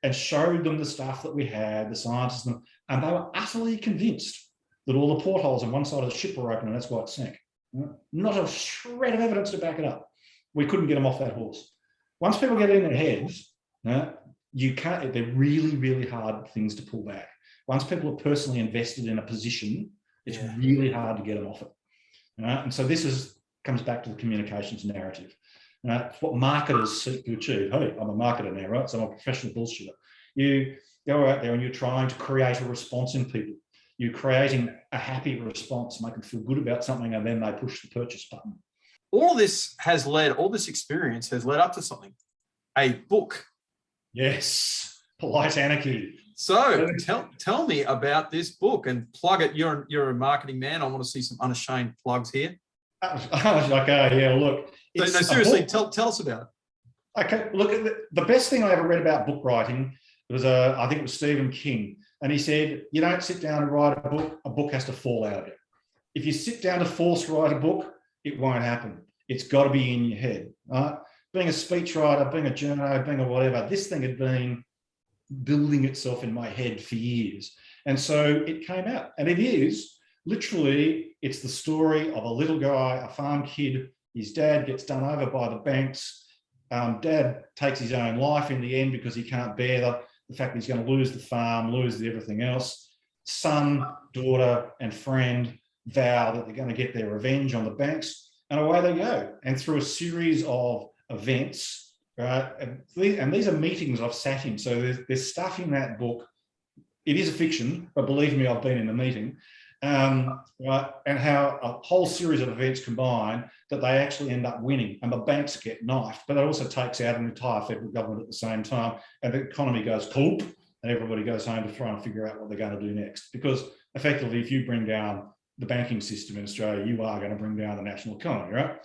B: and showed them the stuff that we had, the scientists, and they were utterly convinced that all the portholes on one side of the ship were open and that's why it sank. Not a shred of evidence to back it up. We couldn't get them off that horse. Once people get in their heads, you can't, they're really, really hard things to pull back. Once people are personally invested in a position, it's really hard to get them off it. And so this comes back to the communications narrative. It's what marketers seek to achieve. Hey, I'm a marketer now, right? So I'm a professional bullshitter. You go out there and you're trying to create a response in people. You're creating a happy response, make them feel good about something, and then they push the purchase button.
A: All this experience has led up to something, a book.
B: Yes, Polite Anarchy.
A: So tell me about this book and plug it. You're a marketing man. I want to see some unashamed plugs here.
B: Okay, yeah, look.
A: No, seriously, tell us about it.
B: Okay, look, the best thing I ever read about book writing was, I think it was Stephen King. And he said, you don't sit down and write a book has to fall out of you. If you sit down to force write a book, it won't happen. It's got to be in your head. Right? Being a speechwriter, being a journo, being a whatever, this thing had been building itself in my head for years. And so it came out. And it is literally, it's the story of a little guy, a farm kid. His dad gets done over by the banks. Dad takes his own life in the end because he can't bear the fact that he's going to lose the farm, lose everything else. Son, daughter, and friend vow that they're going to get their revenge on the banks. And away they go. And through a series of events, right? And these are meetings I've sat in. So there's stuff in that book. It is a fiction, but believe me, I've been in the meeting. Right? And how a whole series of events combine that they actually end up winning, and the banks get knifed. But it also takes out an entire federal government at the same time, and the economy goes cool, and everybody goes home to try and figure out what they're going to do next. Because effectively, if you bring down the banking system in Australia, you are going to bring down the national economy, right?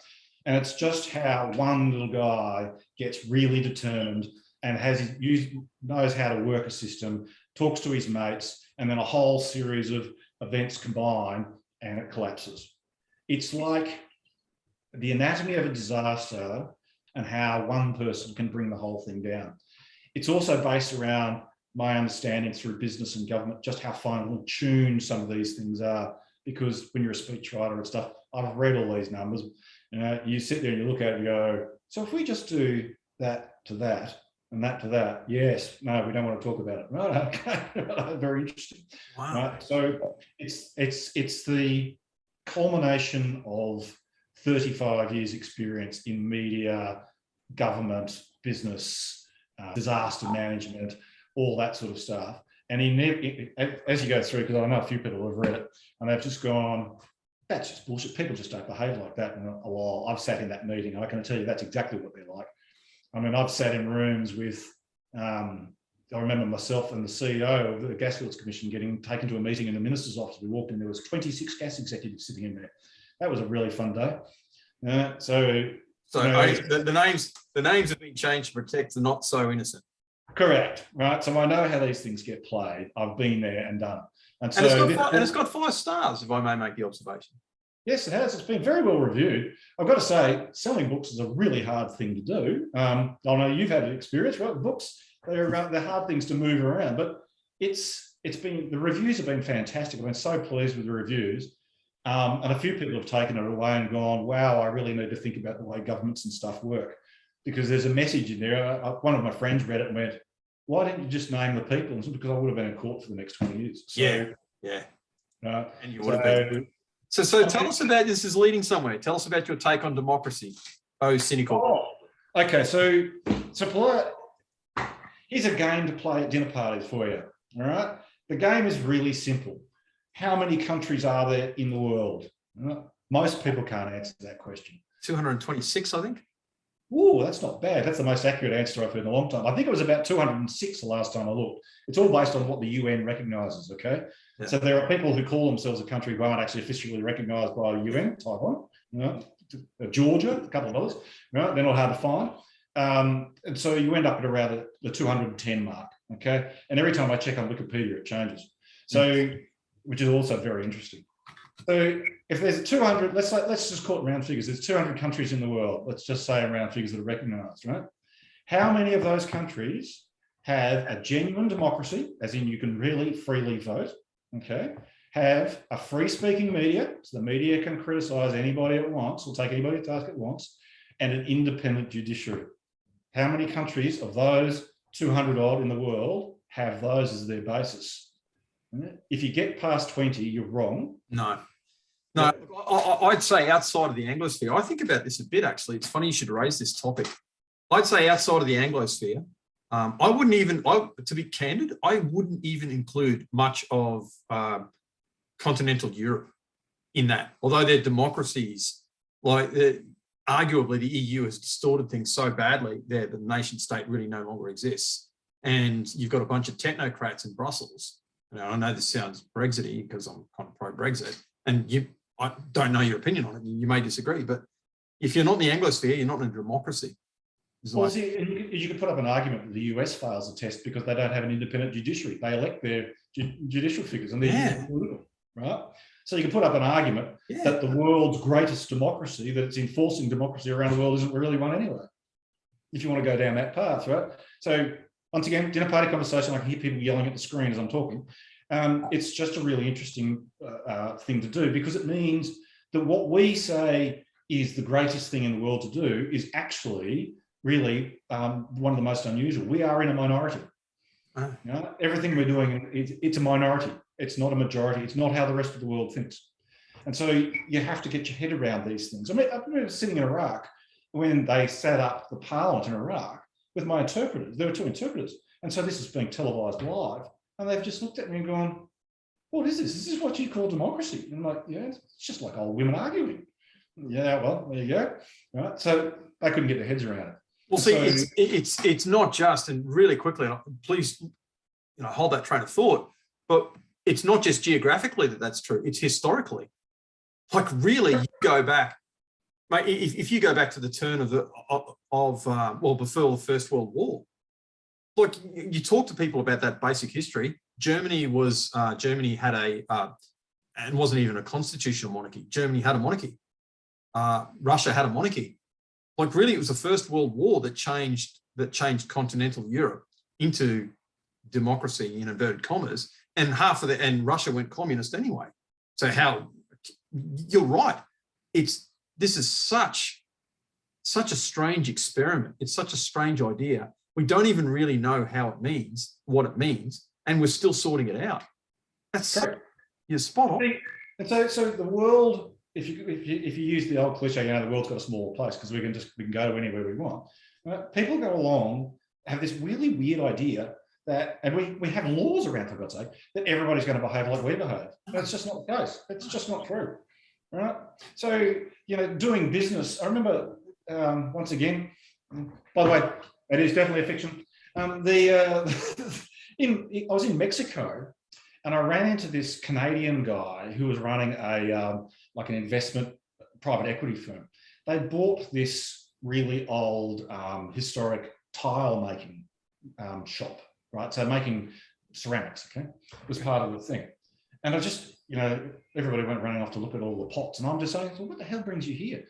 B: And it's just how one little guy gets really determined and knows how to work a system, talks to his mates, and then a whole series of events combine and it collapses. It's like the anatomy of a disaster and how one person can bring the whole thing down. It's also based around my understanding through business and government, just how finely tuned some of these things are. Because when you're a speechwriter and stuff, I've read all these numbers. You sit there and you look at it and go, so if we just do that to that and that to that, yes, no, we don't want to talk about it. Right, okay, very interesting.
A: Wow.
B: Right? So it's the culmination of 35 years experience in media, government, business, disaster management, all that sort of stuff. And as you go through, because I know a few people have read it, and they've just gone, that's just bullshit. People just don't behave like that in a while. I've sat in that meeting, and I can tell you that's exactly what they're like. I mean, I've sat in rooms with, I remember myself and the CEO of the Gasfields Commission getting taken to a meeting in the minister's office. We walked in, there was 26 gas executives sitting in there. That was a really fun day. The
A: names have been changed to protect the not so innocent.
B: Correct, right? So I know how these things get played. I've been there and done. And so
A: it's got 5 stars, if I may make the observation.
B: Yes, it has. It's been very well reviewed. I've got to say, selling books is a really hard thing to do. I know you've had an experience, right? Books, they're hard things to move around, but it's been, the reviews have been fantastic. I've been so pleased with the reviews. And a few people have taken it away and gone, wow, I really need to think about the way governments and stuff work, because there's a message in there. One of my friends read it and went, why didn't you just name the people? And it's because I would have been in court for the next 20 years. So,
A: yeah. And you
B: so,
A: would have been. So tell us about, this is leading somewhere. Tell us about your take on democracy. Oh, cynical.
B: Oh, okay, so here's a game to play at dinner parties for you, all right? The game is really simple. How many countries are there in the world? Most people can't answer that question.
A: 226, I think.
B: Oh, that's not bad. That's the most accurate answer I've heard in a long time. I think it was about 206 the last time I looked. It's all based on what the UN recognises, okay? Yeah. So there are people who call themselves a country who aren't actually officially recognised by the UN, Taiwan, Georgia, a couple of others, right? They're not hard to find. And so you end up at around the 210 mark, okay? And every time I check on Wikipedia, it changes. So, which is also very interesting. So if there's 200, let's just call it round figures. There's 200 countries in the world. Let's just say round figures that are recognised, right? How many of those countries have a genuine democracy, as in you can really freely vote, okay? Have a free-speaking media, so the media can criticise anybody it wants or take anybody to task it wants, and an independent judiciary. How many countries of those 200 odd in the world have those as their basis? If you get past 20, you're wrong.
A: No, I'd say outside of the Anglosphere. I think about this a bit, actually. It's funny you should raise this topic. I'd say outside of the Anglosphere, I wouldn't even, to be candid, I wouldn't even include much of continental Europe in that. Although they're democracies, like arguably the EU has distorted things so badly there that the nation state really no longer exists. And you've got a bunch of technocrats in Brussels. I know this sounds Brexity because I'm kind of pro-Brexit, and I don't know your opinion on it. You may disagree, but if you're not in the Anglosphere, you're not in a democracy.
B: Well, see, you could put up an argument that the US fails the test because they don't have an independent judiciary. They elect their judicial figures, and they're political, right? So you can put up an argument that the world's greatest democracy, that it's enforcing democracy around the world, isn't really one anyway, if you want to go down that path, right? So once again, dinner party conversation, I can hear people yelling at the screen as I'm talking. It's just a really interesting thing to do, because it means that what we say is the greatest thing in the world to do is actually really one of the most unusual. We are in a minority. You know, everything we're doing, it's a minority. It's not a majority. It's not how the rest of the world thinks. And so you have to get your head around these things. I mean, I remember sitting in Iraq when they set up the parliament in Iraq with my interpreters. There were 2 interpreters. And so this is being televised live. And they've just looked at me and gone, what is this? This is what you call democracy. And I'm like, yeah, it's just like old women arguing. Yeah, well, there you go. Right. So they couldn't get their heads around it.
A: Well, see, it's not just, and really quickly, please, hold that train of thought, but it's not just geographically that's true. It's historically. Like, really, you go back, mate, if you go back to the turn before the First World War, like, you talk to people about that basic history. Germany had and wasn't even a constitutional monarchy. Germany had a monarchy. Russia had a monarchy. Like, really, it was the First World War that changed continental Europe into democracy, in inverted commas, and and Russia went communist anyway. So you're right. This is such a strange experiment. It's such a strange idea. We don't even really know what it means, and we're still sorting it out. You're spot on.
B: And so the world, if you use the old cliche, the world's got a smaller place because we can go to anywhere we want. Right? People go along, have this really weird idea that, and we have laws around, for God's sake, that everybody's going to behave like we behave. That's just not the case. It's just not true. Right? So, doing business, I remember, once again, by the way, it is definitely a fiction. I was in Mexico and I ran into this Canadian guy who was running an investment private equity firm. They bought this really old historic tile making shop, right? So making ceramics, okay, was part of the thing. And I just, everybody went running off to look at all the pots, and I'm just saying, so what the hell brings you here?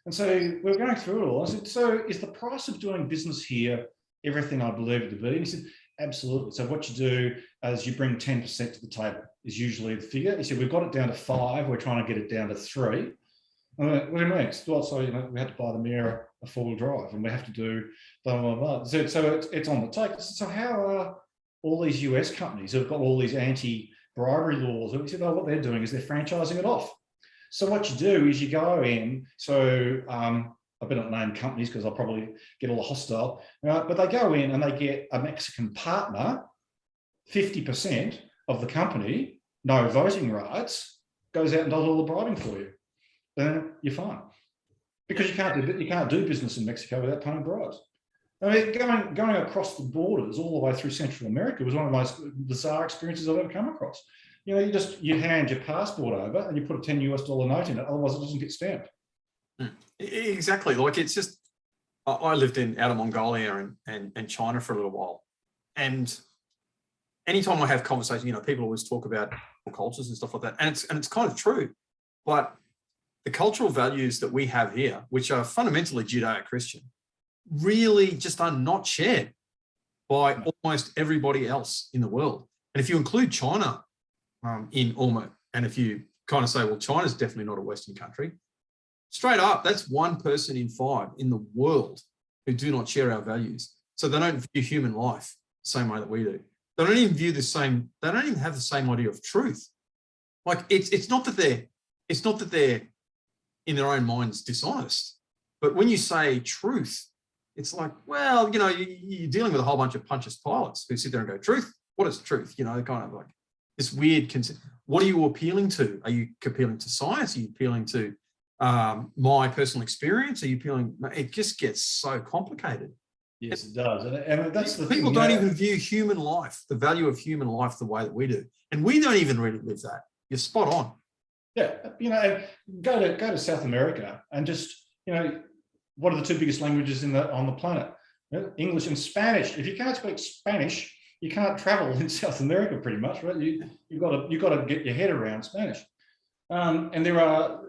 B: And so we were going through it all. I said, so is the price of doing business here everything I believe it to be? And he said, absolutely. So what you do is you bring 10% to the table is usually the figure. He said, we've got it down to 5. We're trying to get it down to 3. I went, what do you mean? So, we had to buy the mirror a 4-wheel drive, and we have to do blah, blah, blah. So it's on the take. So how are all these US companies who've got all these anti-bribery laws? And we said, what they're doing is they're franchising it off. So what you do is you go in, I better not name companies because I'll probably get all hostile, right? But they go in and they get a Mexican partner, 50% of the company, no voting rights, goes out and does all the bribing for you. Then you're fine. Because you can't do business in Mexico without paying bribes. I mean, going across the borders all the way through Central America was one of the most bizarre experiences I've ever come across. You hand your passport over and you put a $10 note in it, otherwise it doesn't get stamped.
A: Exactly. Like, it's just, I lived out of Mongolia and China for a little while. And anytime I have conversations, people always talk about cultures and stuff like that. And it's kind of true. But the cultural values that we have here, which are fundamentally Judeo-Christian, really just are not shared by almost everybody else in the world. And if you include China in almost, and if you kind of say, well, China's definitely not a Western country, straight up, that's 1 person in 5 in the world who do not share our values. So they don't view human life the same way that we do. They don't even view they don't even have the same idea of truth. Like, it's not that they're in their own minds dishonest, but when you say truth, it's like, well, you're dealing with a whole bunch of Pontius Pilates who sit there and go, truth? What is truth? Kind of like this weird concept. What are you appealing to? Are you appealing to science? Are you appealing to my personal experience? Are you appealing? It just gets so complicated.
B: Yes, it does. And that's the
A: people
B: thing,
A: don't even view human life, the value of human life, the way that we do. And we don't even really live that. You're spot on.
B: Yeah, go to South America and just, what are the 2 biggest languages on the planet? English and Spanish. If you can't speak Spanish, you can't travel in South America, pretty much, right? You've got to get your head around Spanish. And there are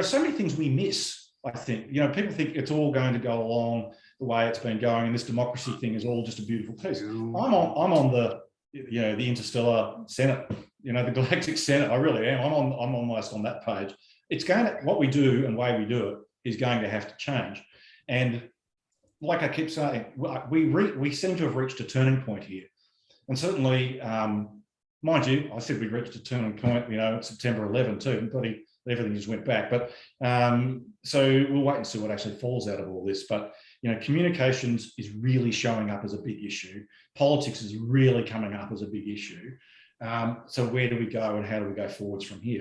B: so many things we miss, I think. People think it's all going to go along the way it's been going, and this democracy thing is all just a beautiful piece. I'm on the Interstellar Senate, the Galactic Senate. I really am. I'm almost on that page. It's what we do and the way we do it is going to have to change. And like I keep saying, we seem to have reached a turning point here. And certainly, mind you, I said we reached a turning point, September 11 too, but everything just went back. But so we'll wait and see what actually falls out of all this. But, communications is really showing up as a big issue. Politics is really coming up as a big issue. So where do we go and how do we go forwards from here?